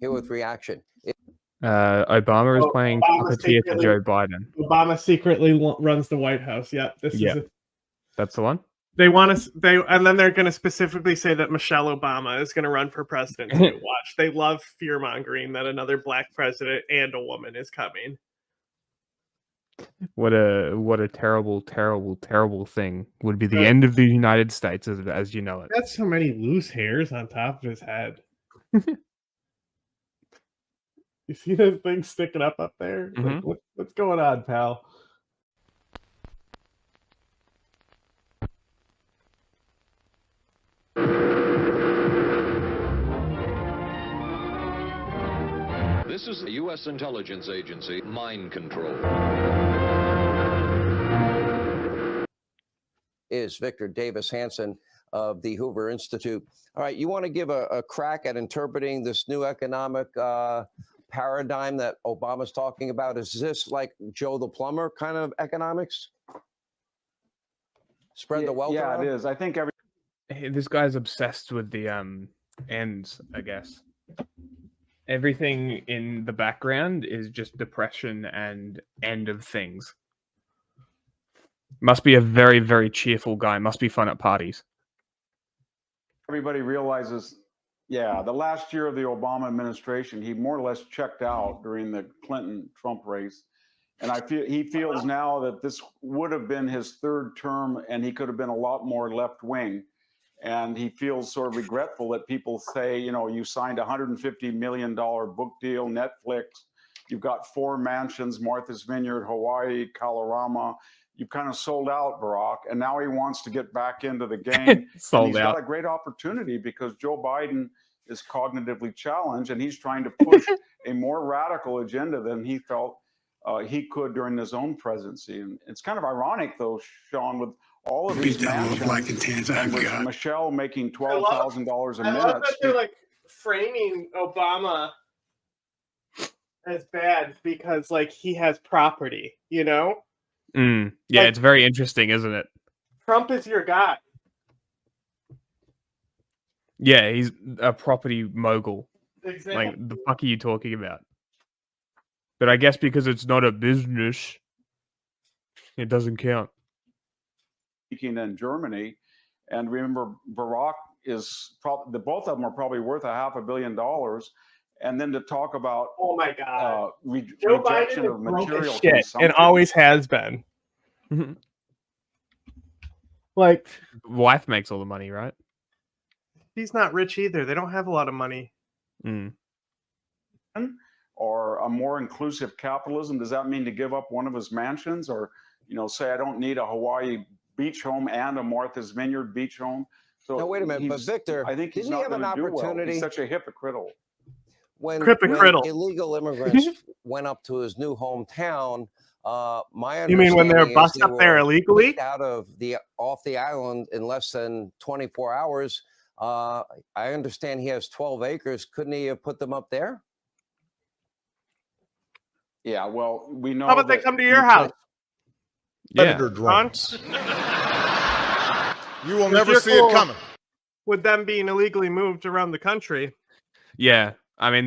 Here with reaction. Obama is playing puppeteer to Joe Biden. Obama secretly runs the White House. Yep, That's the one. They want to. And then they're going to specifically say that Michelle Obama is going to run for president too. Watch. They love fear mongering that another black president and a woman is coming. What a terrible, terrible, terrible thing would be the end of the United States as you know it. That's so many loose hairs on top of his head. You see those things sticking up there? Mm-hmm. Like, what's going on, pal? This is the U.S. intelligence agency, mind control. Is Victor Davis Hanson of the Hoover Institute. All right, you want to give a crack at interpreting this new economic paradigm that Obama's talking about? Is this like Joe the Plumber kind of economics? Spread the wealth around? It is. I think this guy's obsessed with the ends, I guess. Everything in the background is just depression and end of things. Must be a very, very cheerful guy. Must be fun at parties. Everybody realizes, the last year of the Obama administration, he more or less checked out during the Clinton-Trump race. And he feels now that this would have been his third term and he could have been a lot more left-wing. And he feels sort of regretful that people say, you signed a $150 million book deal, Netflix. You've got 4 mansions, Martha's Vineyard, Hawaii, Kalorama. You've kind of sold out, Barack, and now he wants to get back into the game. He's got a great opportunity because Joe Biden is cognitively challenged, and he's trying to push a more radical agenda than he felt he could during his own presidency. And it's kind of ironic, though, Sean, with all of these mansions, and with Michelle making $12,000 a minute. I love that they're like framing Obama as bad because like he has property, It's very interesting, isn't it? Trump is your guy. Yeah, he's a property mogul. Exactly. Like, the fuck are you talking about? But I guess because it's not a business, it doesn't count. Speaking in Germany, and remember, Barack is probably both of them are probably worth $500 million. And then to talk about oh my god, Joe rejection of material shit, and always has been. Like, wife makes all the money, right? He's not rich either. They don't have a lot of money. Or a more inclusive capitalism? Does that mean to give up one of his mansions, or say I don't need a Hawaii beach home and a Martha's Vineyard beach home? So now wait a minute, but Victor, I think he's didn't he have an opportunity? He's such a hypocrite. When illegal immigrants went up to his new hometown, my understanding you mean when they're bussed up there illegally off the island in less than 24 hours? I understand he has 12 acres. Couldn't he have put them up there? Yeah, well, we know. How about they come to your house? Predator drones. You will never see it coming. With them being illegally moved around the country. Yeah. I mean,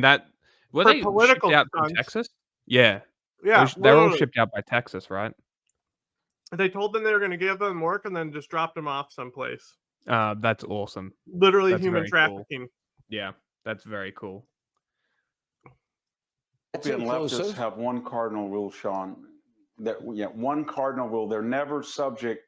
were they shipped out from Texas? Yeah. Yeah. They're all shipped out by Texas, right? They told them they were going to give them work and then just dropped them off someplace. That's awesome. Literally human trafficking. Cool. Yeah, that's very cool. Leftists have one cardinal rule, Sean. One cardinal rule: they're never subject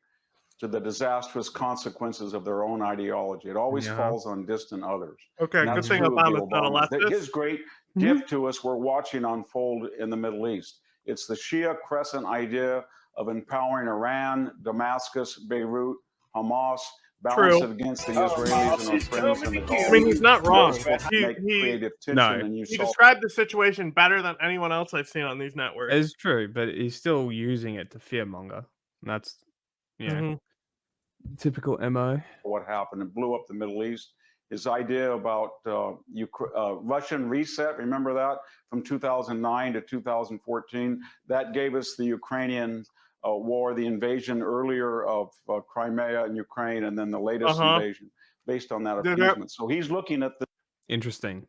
to the disastrous consequences of their own ideology. It always falls on distant others. Okay, good thing Obama's not a leftist. His great gift to us, we're watching unfold in the Middle East. It's the Shia Crescent idea of empowering Iran, Damascus, Beirut, Hamas, balance it against the Israelis and our friends in the Gulf. I mean, he's not wrong. He described the situation better than anyone else I've seen on these networks. It's true, but he's still using it to fearmonger. That's typical MO. What happened and blew up the Middle East. His idea about Russian reset, remember that, from 2009 to 2014? That gave us the Ukrainian war, the invasion earlier of Crimea and Ukraine, and then the latest invasion based on that appeasement. So he's looking at the... Interesting.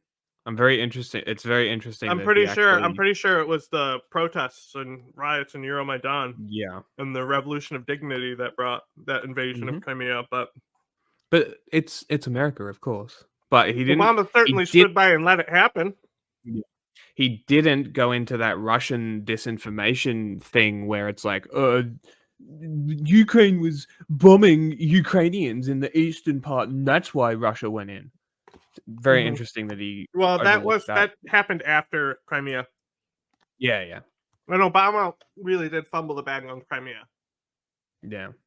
I'm very interested. It's very interesting. I'm that pretty he sure. I'm actually- pretty sure it was the protests and riots in Euromaidan Yeah, and the revolution of dignity that brought that invasion of Mhm. Crimea. But but it's America, of course. But he didn't. Obama certainly did- stood by and let it happen. He didn't go into that Russian disinformation thing where it's like, Ukraine was bombing Ukrainians in the eastern part, and that's why Russia went in. Very Mhm. interesting that he. Well, overlooked that happened after Crimea, Yeah. and Obama really did fumble the bag on Crimea.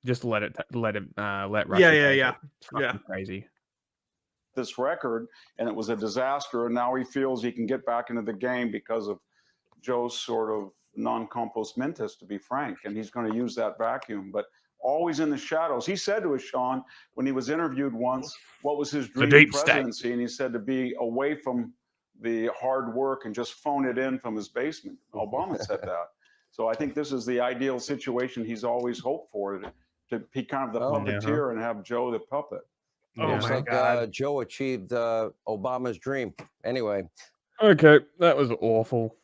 Just let Russia. Yeah. take it. It's fucking crazy. This record, and it was a disaster. And now he feels he can get back into the game because of Joe's sort of non-compos mentis, to be frank. And he's going to use that vacuum, but always in the shadows. He said to us, Sean, when he was interviewed once, what was his dream deep state. presidency? And he said to be away from the hard work and just phone it in from his basement. Obama said that. So I think this is the ideal situation he's always hoped for, to be kind of the puppeteer and have Joe the puppet. Oh Looks my like God. Joe achieved Obama's dream. Anyway, Okay, that was awful.